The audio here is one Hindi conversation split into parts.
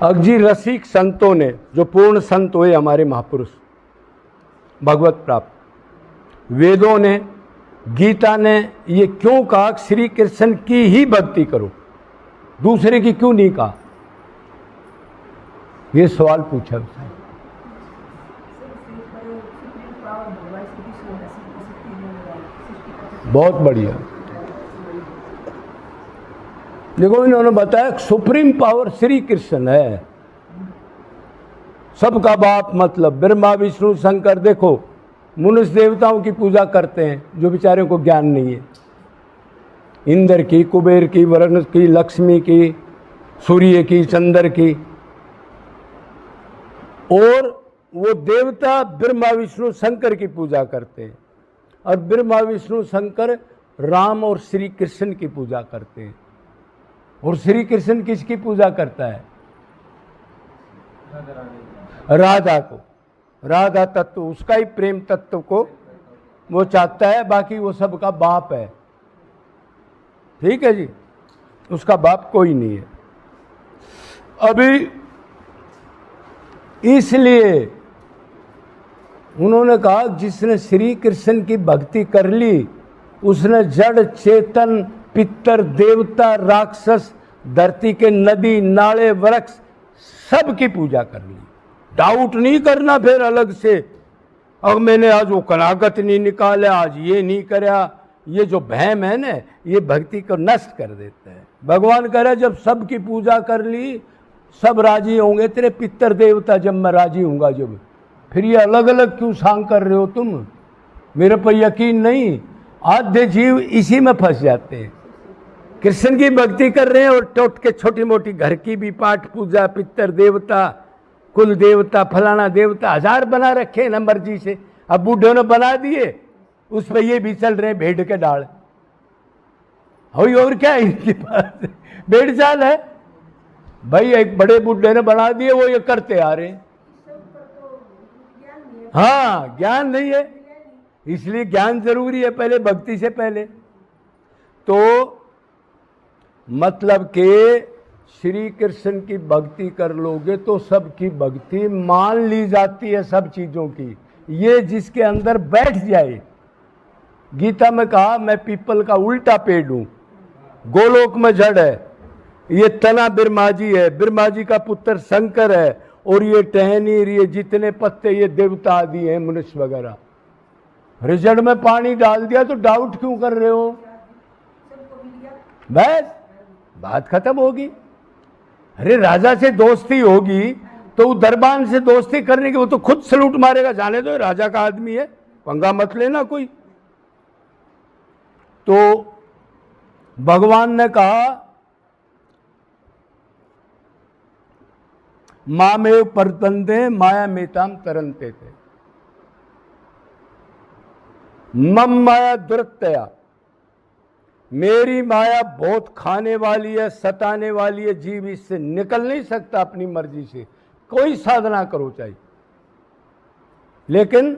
अगजी रसिक संतों ने, जो पूर्ण संत हुए हमारे महापुरुष, भगवत प्राप्त, वेदों ने, गीता ने ये क्यों कहा श्री कृष्ण की ही भक्ति करो, दूसरे की क्यों नहीं कहा? ये सवाल पूछा उसने। बहुत बढ़िया। देखो, इन्होंने बताया सुप्रीम पावर श्री कृष्ण है, सबका बाप, मतलब ब्रह्मा विष्णु शंकर। देखो, मनुष्य देवताओं की पूजा करते हैं जो बेचारे को ज्ञान नहीं है, इंद्र की, कुबेर की, वरुण की, लक्ष्मी की, सूर्य की, चंद्र की। और वो देवता ब्रह्मा विष्णु शंकर की पूजा करते हैं, और ब्रह्मा विष्णु शंकर राम और श्री कृष्ण की पूजा करते हैं। और श्री कृष्ण किसकी पूजा करता है? राधा को। राधा तत्व, उसका ही प्रेम तत्व को वो चाहता है, बाकी वो सबका बाप है। ठीक है जी, उसका बाप कोई नहीं है। अभी इसलिए उन्होंने कहा जिसने श्री कृष्ण की भक्ति कर ली उसने जड़ चेतन, पितर, देवता, राक्षस, धरती के नदी नाले वृक्ष सब की पूजा कर ली। डाउट नहीं करना फिर अलग से, अब मैंने आज वो कनागत नहीं निकाला, आज ये नहीं करा। ये जो भैम है ना, ये भक्ति को नष्ट कर देता है। भगवान कह रहा जब सबकी पूजा कर ली सब राजी होंगे, तेरे पितर देवता, जब मैं राजी हूँगा, जब फिर ये अलग अलग क्यों सांग कर रहे हो तुम? मेरे पर यकीन नहीं। आधे जीव इसी में फंस जाते हैं, कृष्ण की भक्ति कर रहे हैं और टोट के छोटी मोटी घर की भी पाठ पूजा, पितर देवता, कुल देवता, फलाना देवता, 1000 बना रखे हैं ना मर्जी से। अब बूढ़ों ने बना दिए, उस पर ये भी चल रहे हैं भेड़ के डाल। और क्या है इनके पास? भेड़ चाल है भाई, एक बड़े बूढ़े ने बना दिए, वो ये करते आ रहे हैं। हाँ, ज्ञान नहीं है, इसलिए ज्ञान जरूरी है पहले, भक्ति से पहले। तो मतलब कि श्री कृष्ण की भक्ति कर लोगे तो सबकी भक्ति मान ली जाती है, सब चीजों की। ये जिसके अंदर बैठ जाए, गीता में कहा मैं पीपल का उल्टा पेड़ हूं, गोलोक में जड़ है, ये तना ब्रह्मा जी है, ब्रह्मा जी का पुत्र शंकर है, और ये टहनी, ये जितने पत्ते ये देवता आदि हैं, मनुष्य वगैरह। रिजल्ट में पानी डाल दिया तो डाउट क्यों कर रहे हो? बस बात खत्म होगी। अरे राजा से दोस्ती होगी तो दरबान से दोस्ती करने की, वो तो खुद सलूट मारेगा, जाने दो राजा का आदमी है, पंगा मत लेना कोई। तो भगवान ने कहा मामेव परतंते माया मेताम तरंते थे, मम माया दुरतया, मेरी माया बहुत खाने वाली है, सताने वाली है, जीव इससे निकल नहीं सकता अपनी मर्जी से, कोई साधना करो चाहिए। लेकिन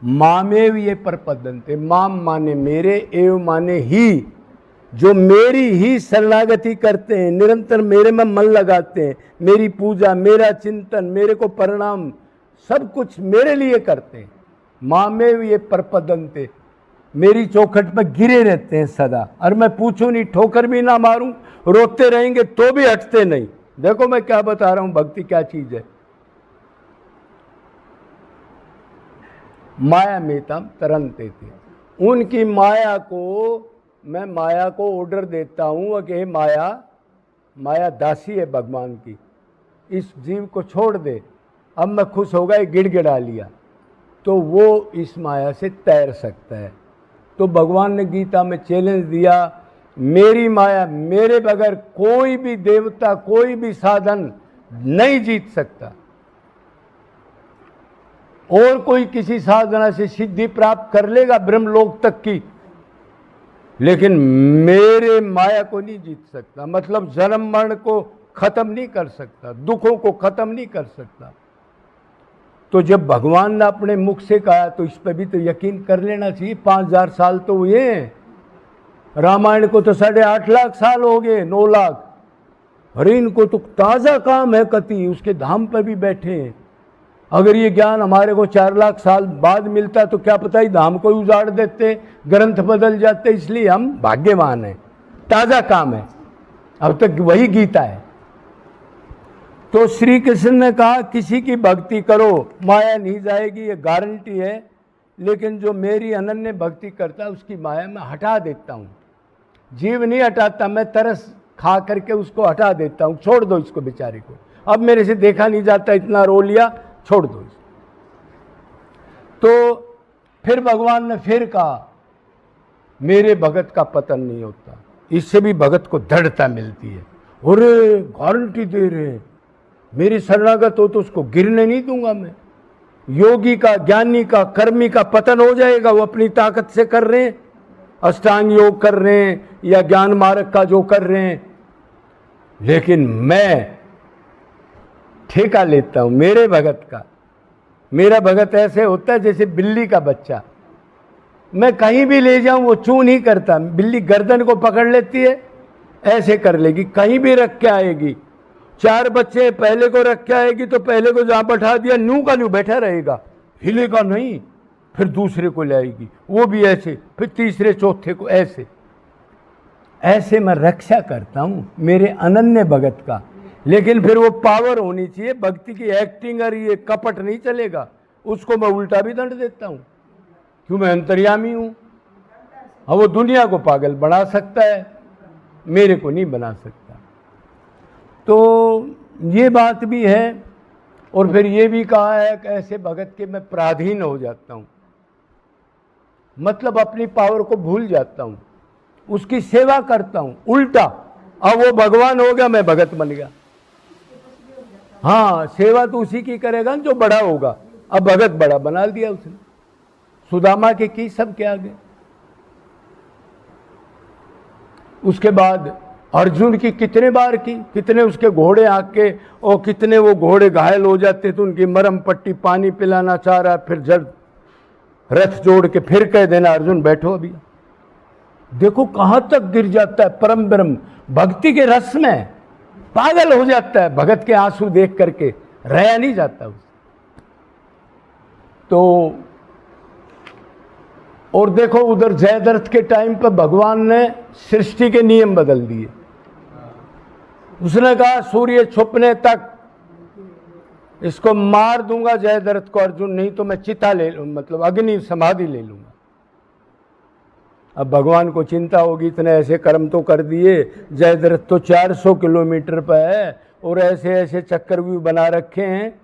मामेव ये परपदंते, माम माने मेरे, एव माने ही, जो मेरी ही शरणागति करते हैं, निरंतर मेरे में मन लगाते हैं, मेरी पूजा, मेरा चिंतन, मेरे को परिणाम सब कुछ मेरे लिए करते हैं। मामेव ये परपदंते, मेरी चौखट पर गिरे रहते हैं सदा, और मैं पूछूं नहीं, ठोकर भी ना मारूं, रोते रहेंगे तो भी हटते नहीं। देखो मैं क्या बता रहा हूं, भक्ति क्या चीज है। माया मेताम तरंते थे, उनकी माया को मैं माया को ऑर्डर देता हूं कि माया, माया दासी है भगवान की, इस जीव को छोड़ दे। अब मैं खुश हो गया, गिड़गिड़ा लिया, तो वो इस माया से तैर सकता है। तो भगवान ने गीता में चैलेंज दिया, मेरी माया, मेरे बगैर कोई भी देवता, कोई भी साधन नहीं जीत सकता, और कोई किसी साधना से सिद्धि प्राप्त कर लेगा ब्रह्मलोक तक की, लेकिन मेरे माया को नहीं जीत सकता। मतलब जन्म मरण को खत्म नहीं कर सकता, दुखों को खत्म नहीं कर सकता। तो जब भगवान ने अपने मुख से कहा तो इस पर भी तो यकीन कर लेना चाहिए। 5000 साल तो हुए हैं, रामायण को तो 8.5 लाख साल हो गए, 9 लाख। अरे इनको तो ताज़ा काम है, कति उसके धाम पर भी बैठे हैं। अगर ये ज्ञान हमारे को 4 लाख साल बाद मिलता तो क्या पता ही धाम को उजाड़ देते, ग्रंथ बदल जाते। इसलिए हम भाग्यवान हैं, ताज़ा काम है, अब तक वही गीता है। तो श्री कृष्ण ने कहा किसी की भक्ति करो, माया नहीं जाएगी, ये गारंटी है। लेकिन जो मेरी अनन्य भक्ति करता है उसकी माया मैं हटा देता हूँ। जीव नहीं हटाता, मैं तरस खा करके उसको हटा देता हूँ। छोड़ दो इसको बेचारे को, अब मेरे से देखा नहीं जाता, इतना रो लिया, छोड़ दो इसको। तो फिर भगवान ने फिर कहा मेरे भगत का पतन नहीं होता, इससे भी भगत को दृढ़ता मिलती है। और गारंटी दे रहे, मेरी शरणागत हो तो उसको गिरने नहीं दूंगा मैं। योगी का, ज्ञानी का, कर्मी का पतन हो जाएगा, वो अपनी ताकत से कर रहे हैं, अष्टांग योग कर रहे हैं या ज्ञान मार्ग का जो कर रहे हैं। लेकिन मैं ठेका लेता हूं मेरे भगत का। मेरा भगत ऐसे होता है जैसे बिल्ली का बच्चा, मैं कहीं भी ले जाऊं वो चू नहीं करता। बिल्ली गर्दन को पकड़ लेती है, ऐसे कर लेगी, कहीं भी रख के आएगी। 4 बच्चे पहले को रख के आएगी तो पहले को जहां बैठा दिया न्यू का न्यू बैठा रहेगा, हिलेगा नहीं। फिर दूसरे को लाएगी, वो भी ऐसे, फिर तीसरे चौथे को ऐसे। ऐसे मैं रक्षा करता हूं मेरे अनन्य भगत का। लेकिन फिर वो पावर होनी चाहिए, भक्ति की एक्टिंग और ये कपट नहीं चलेगा। उसको मैं उल्टा भी दंड देता हूं, क्यों, मैं अंतर्यामी हूं। हाँ, वो दुनिया को पागल बना सकता है, मेरे को नहीं बना सकता। तो ये बात भी है। और फिर ये भी कहा है कि ऐसे भगत के मैं पराधीन हो जाता हूं, मतलब अपनी पावर को भूल जाता हूं, उसकी सेवा करता हूं उल्टा। अब वो भगवान हो गया, मैं भगत बन गया। हाँ, सेवा तो उसी की करेगा जो बड़ा होगा। अब भगत बड़ा बना दिया उसने, सुदामा के की सबके आगे। उसके बाद अर्जुन की कितने बार की, कितने उसके घोड़े आके, और कितने वो घोड़े घायल हो जाते तो उनकी मरम पट्टी, पानी पिलाना चाह रहा, फिर जब रथ जोड़ के फिर कह देना अर्जुन बैठो अभी। देखो कहां तक गिर जाता है परम ब्रह्म, भक्ति के रस में पागल हो जाता है, भगत के आंसू देख करके रहा नहीं जाता उससे। तो और देखो उधर जयद्रथ के टाइम पर भगवान ने सृष्टि के नियम बदल दिए। उसने कहा सूर्य छुपने तक इसको मार दूंगा जयद्रथ को अर्जुन, नहीं तो मैं चिता ले लूं, मतलब अग्नि समाधि ले लूंगा। अब भगवान को चिंता होगी, इतने ऐसे कर्म तो कर दिए, जयद्रथ तो 400 किलोमीटर पर है और ऐसे ऐसे चक्रव्यूह बना रखे हैं,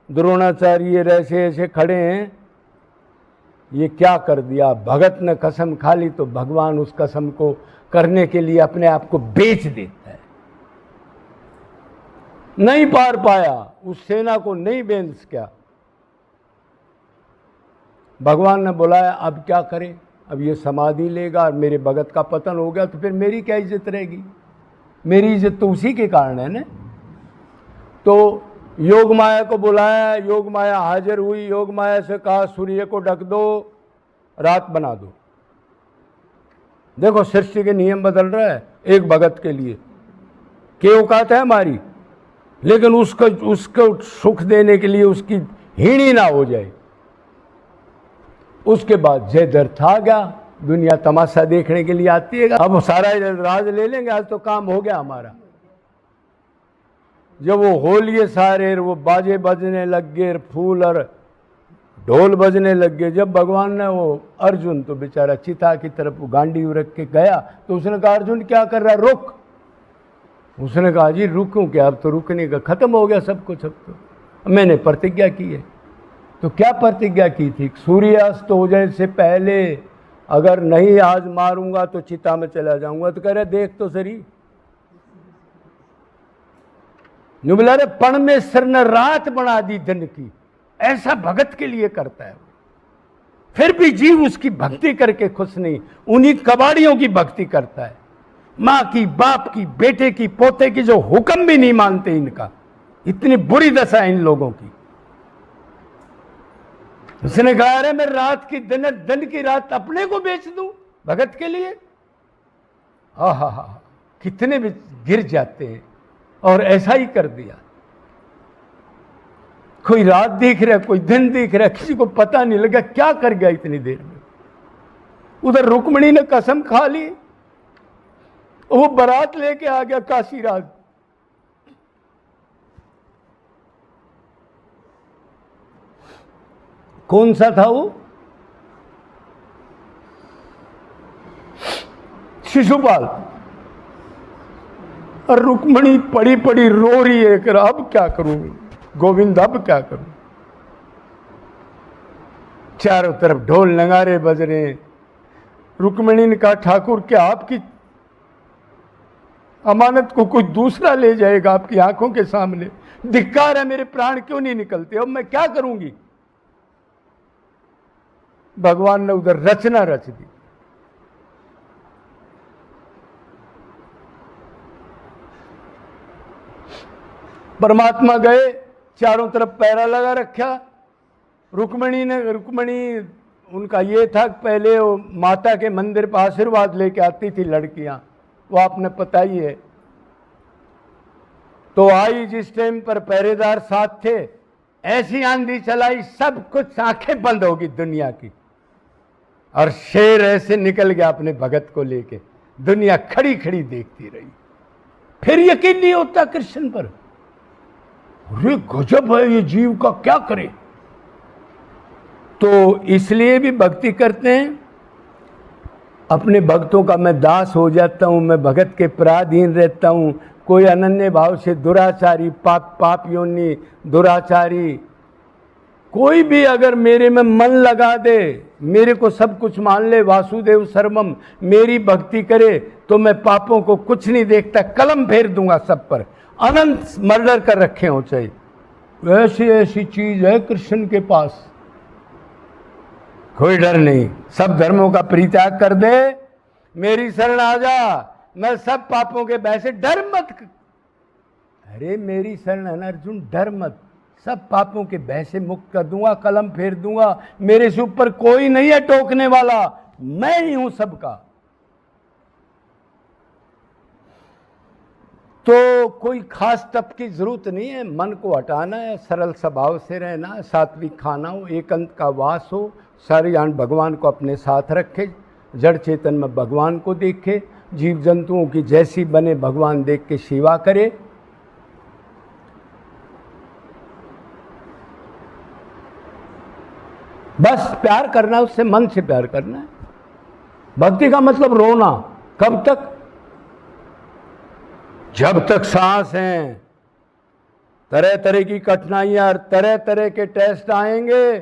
द्रोणाचार्य ऐसे ऐसे खड़े हैं, ये क्या कर दिया। भगत ने कसम खा ली तो भगवान उस कसम को करने के लिए अपने आप को बेच देता है। नहीं पार पाया, उस सेना को नहीं बेंध सका। भगवान ने बुलाया, अब क्या करें, अब ये समाधि लेगा और मेरे भगत का पतन हो गया तो फिर मेरी क्या इज्जत रहेगी। मेरी इज्जत तो उसी के कारण है ना। तो योग माया को बुलाया, योग माया हाजिर हुई। योग माया से कहा सूर्य को ढक दो, रात बना दो। देखो सृष्टि के नियम बदल रहा है एक भगत के लिए, क्या औकात है हमारी। लेकिन उसको सुख देने के लिए उसकी हीणी ना हो जाए। उसके बाद जयद्रथ आ गया, दुनिया तमाशा देखने के लिए आती है। अब सारा राज ले लेंगे, आज तो काम हो गया हमारा। जब वो होलिए सारे वो बाजे बजने लग गए, फूल और ढोल बजने लग गए, जब भगवान ने वो अर्जुन तो बेचारा चिता की तरफ गांडी रख के गया तो उसने कहा अर्जुन क्या कर रहा है, रुक। उसने कहा जी रुकूं क्या, अब तो रुकने का खत्म हो गया सब कुछ। अब तो मैंने प्रतिज्ञा की है। तो क्या प्रतिज्ञा की थी, सूर्यास्त हो जाने से पहले अगर नहीं आज मारूंगा तो चिता में चला जाऊंगा। तो कह रहे देख तो सही, बोला रे परमेश्वर ने रात बना दी दिन की, ऐसा भगत के लिए करता है। फिर भी जीव उसकी भक्ति करके खुश नहीं, उन्हीं कबाड़ियों की भक्ति करता है। मां की, बाप की, बेटे की, पोते की, जो हुक्म भी नहीं मानते इनका। इतनी बुरी दशा है इन लोगों की। उसने कहा अरे मैं रात की दिन की रात अपने को बेच दूं भगत के लिए। आहा, कितने भी गिर जाते हैं। और ऐसा ही कर दिया। कोई रात दिख रहा, कोई दिन दिख रहा, किसी को पता नहीं लगा क्या कर गया इतनी देर में। उधर रुक्मिणी ने कसम खा ली, वो बारात लेके आ गया काशीराज। कौन सा था वो? शिशुपाल। और रुक्मिणी पड़ी पड़ी रो रही है कि अब क्या करूं गोविंद, अब क्या करूं। चारों तरफ ढोल नगारे बज रहे हैं। रुक्मिणी ने कहा ठाकुर क्या आपकी अमानत को कोई दूसरा ले जाएगा आपकी आंखों के सामने? धिक्कार है, मेरे प्राण क्यों नहीं निकलते, अब मैं क्या करूंगी? भगवान ने उधर रचना रच दी। परमात्मा गए, चारों तरफ पैरा लगा रखा। रुक्मिणी उनका ये था पहले वो माता के मंदिर पर आशीर्वाद लेके आती थी लड़कियां, वो आपने पता ही है। तो आई जिस टाइम पर पहरेदार साथ थे, ऐसी आंधी चलाई सब कुछ आंखें बंद होगी दुनिया की, और शेर ऐसे निकल गया अपने भगत को लेके। दुनिया खड़ी खड़ी देखती रही। फिर यकीन नहीं होता कृष्ण पर, अरे गजब है ये जीव का, क्या करे। तो इसलिए भी भक्ति करते हैं। अपने भक्तों का मैं दास हो जाता हूं, मैं भगत के पराधीन रहता हूं। कोई अनन्य भाव से दुराचारी, पाप योनि दुराचारी कोई भी अगर मेरे में मन लगा दे, मेरे को सब कुछ मान ले, वासुदेव सर्वम, मेरी भक्ति करे, तो मैं पापों को कुछ नहीं देखता, कलम फेर दूंगा सब पर। अनंत मर्डर कर रखे हो चाहे, ऐसी ऐसी चीज है कृष्ण के पास, कोई डर नहीं। सब धर्मों का परित्याग कर दे, मेरी शरण आ जा, मैं सब पापों के भय से डर मत। अरे मेरी शरण है ना अर्जुन, डर मत, सब पापों के भय से मुक्त कर दूंगा, कलम फेर दूंगा। मेरे से ऊपर कोई नहीं है टोकने वाला, मैं ही हूं सबका। तो कोई खास तप की जरूरत नहीं है, मन को हटाना है, सरल स्वभाव से रहना है, सात्विक खाना हो, एकांत का वास हो, सारे ज्ञान भगवान को अपने साथ रखे, जड़ चेतन में भगवान को देखे, जीव जंतुओं की जैसी बने भगवान देख के सेवा करे। बस प्यार करना, उससे मन से प्यार करना है। भक्ति का मतलब रोना कब तक? जब तक सांस है। तरह तरह की कठिनाइयां, तरह तरह के टेस्ट आएंगे,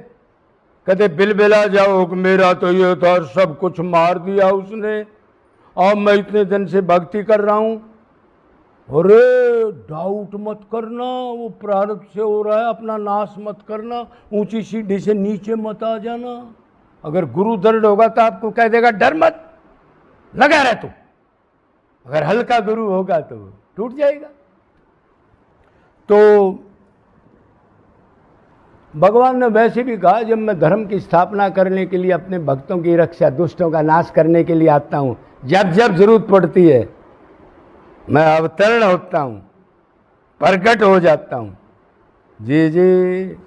कदे बिलबिला जाओ कि मेरा तो ये था, सब कुछ मार दिया उसने, और मैं इतने दिन से भक्ति कर रहा हूं। अरे डाउट मत करना, वो प्रारब्ध से हो रहा है, अपना नाश मत करना, ऊंची सीढ़ी से नीचे मत आ जाना। अगर गुरु दृढ़ होगा तो आपको कह देगा डर मत, लगा रहे तू। अगर हल्का गुरु होगा तो टूट जाएगा। तो भगवान ने वैसे भी कहा, जब मैं धर्म की स्थापना करने के लिए, अपने भक्तों की रक्षा, दुष्टों का नाश करने के लिए आता हूं, जब जब जरूरत पड़ती है मैं अवतरण होता हूं, प्रकट हो जाता हूं। जी जी।